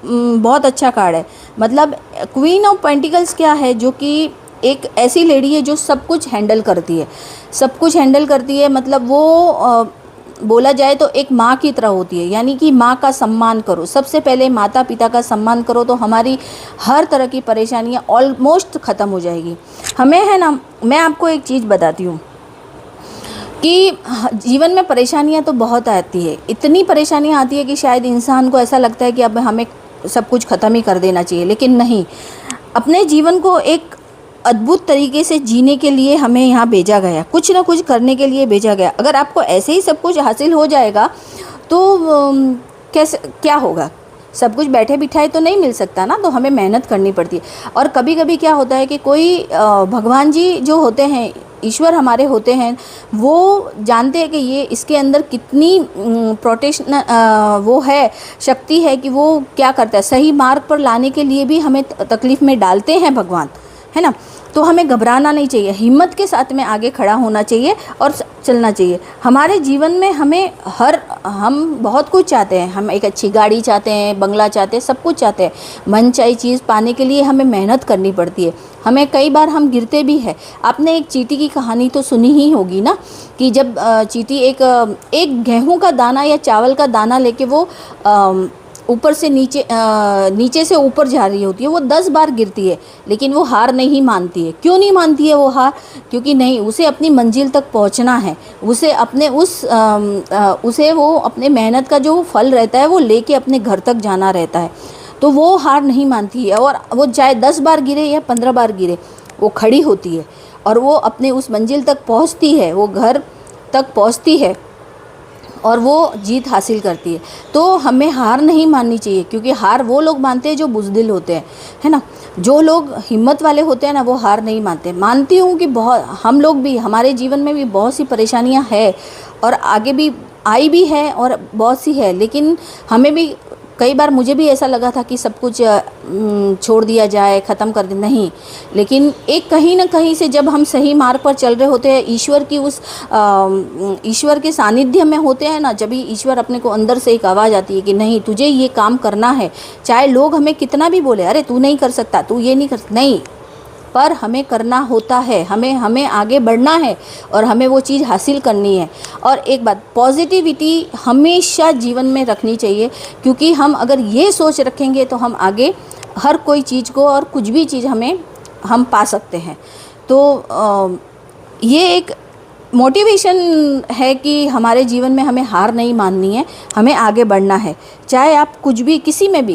बहुत अच्छा कार्ड है। मतलब क्वीन ऑफ पेंटिकल्स क्या है, जो कि एक ऐसी लेडी है जो सब कुछ हैंडल करती है, सब कुछ हैंडल करती है। मतलब वो बोला जाए तो एक माँ की तरह होती है, यानी कि माँ का सम्मान करो, सबसे पहले माता पिता का सम्मान करो तो हमारी हर तरह की परेशानियाँ ऑलमोस्ट ख़त्म हो जाएगी। हमें है ना, मैं आपको एक चीज़ बताती हूँ कि जीवन में परेशानियाँ तो बहुत आती है, इतनी परेशानियाँ आती है कि शायद इंसान को ऐसा लगता है कि अब हमें सब कुछ ख़त्म ही कर देना चाहिए, लेकिन नहीं। अपने जीवन को एक अद्भुत तरीके से जीने के लिए हमें यहाँ भेजा गया, कुछ ना कुछ करने के लिए भेजा गया। अगर आपको ऐसे ही सब कुछ हासिल हो जाएगा तो कैसे क्या होगा? सब कुछ बैठे बिठाए तो नहीं मिल सकता ना, तो हमें मेहनत करनी पड़ती है। और कभी कभी क्या होता है कि कोई भगवान जी जो होते हैं, ईश्वर हमारे होते हैं, वो जानते हैं कि ये इसके अंदर कितनी प्रोटेक्शन वो है, शक्ति है कि वो क्या करता है, सही मार्ग पर लाने के लिए भी हमें तकलीफ़ में डालते हैं भगवान, है ना। तो हमें घबराना नहीं चाहिए, हिम्मत के साथ में आगे खड़ा होना चाहिए और चलना चाहिए। हमारे जीवन में हम बहुत कुछ चाहते हैं, हम एक अच्छी गाड़ी चाहते हैं, बंगला चाहते हैं, सब कुछ चाहते हैं। मनचाही चीज़ पाने के लिए हमें मेहनत करनी पड़ती है, हमें कई बार हम गिरते भी हैं। आपने एक चींटी की कहानी तो सुनी ही होगी ना, कि जब चींटी एक गेहूं का दाना या चावल का दाना लेके वो ऊपर से नीचे से ऊपर जा रही होती है, वो 10 बार गिरती है लेकिन वो हार नहीं मानती है। क्यों नहीं मानती है वो हार? क्योंकि नहीं, उसे अपनी मंजिल तक पहुंचना है, उसे वो अपने मेहनत का जो फल रहता है वो लेके अपने घर तक जाना रहता है। तो वो हार नहीं मानती है, और वो चाहे 10 बार गिरे या 15 बार गिरे, वो खड़ी होती है और वो अपने उस मंजिल तक पहुंचती है, वो घर तक पहुंचती है और वो जीत हासिल करती है। तो हमें हार नहीं माननी चाहिए, क्योंकि हार वो लोग मानते हैं जो बुज़दिल होते हैं, है ना। जो लोग हिम्मत वाले होते हैं ना, वो हार नहीं मानते। मानती हूँ कि बहुत हम लोग भी, हमारे जीवन में भी बहुत सी परेशानियाँ हैं और आगे भी आई भी है और बहुत सी है, लेकिन हमें भी कई बार, मुझे भी ऐसा लगा था कि सब कुछ छोड़ दिया जाए, ख़त्म कर दे, नहीं। लेकिन एक कहीं ना कहीं से जब हम सही मार्ग पर चल रहे होते हैं, ईश्वर के सानिध्य में होते हैं ना, जब भी ईश्वर अपने को अंदर से एक आवाज़ आती है कि नहीं, तुझे ये काम करना है। चाहे लोग हमें कितना भी बोले, अरे तू नहीं कर सकता, तू ये नहीं कर सकता, नहीं, पर हमें करना होता है, हमें आगे बढ़ना है और हमें वो चीज़ हासिल करनी है। और एक बात, पॉजिटिविटी हमेशा जीवन में रखनी चाहिए, क्योंकि हम अगर ये सोच रखेंगे तो हम आगे हर कोई चीज़ को और कुछ भी चीज़ हम पा सकते हैं। तो ये एक मोटिवेशन है कि हमारे जीवन में हमें हार नहीं माननी है, हमें आगे बढ़ना है, चाहे आप कुछ भी, किसी में भी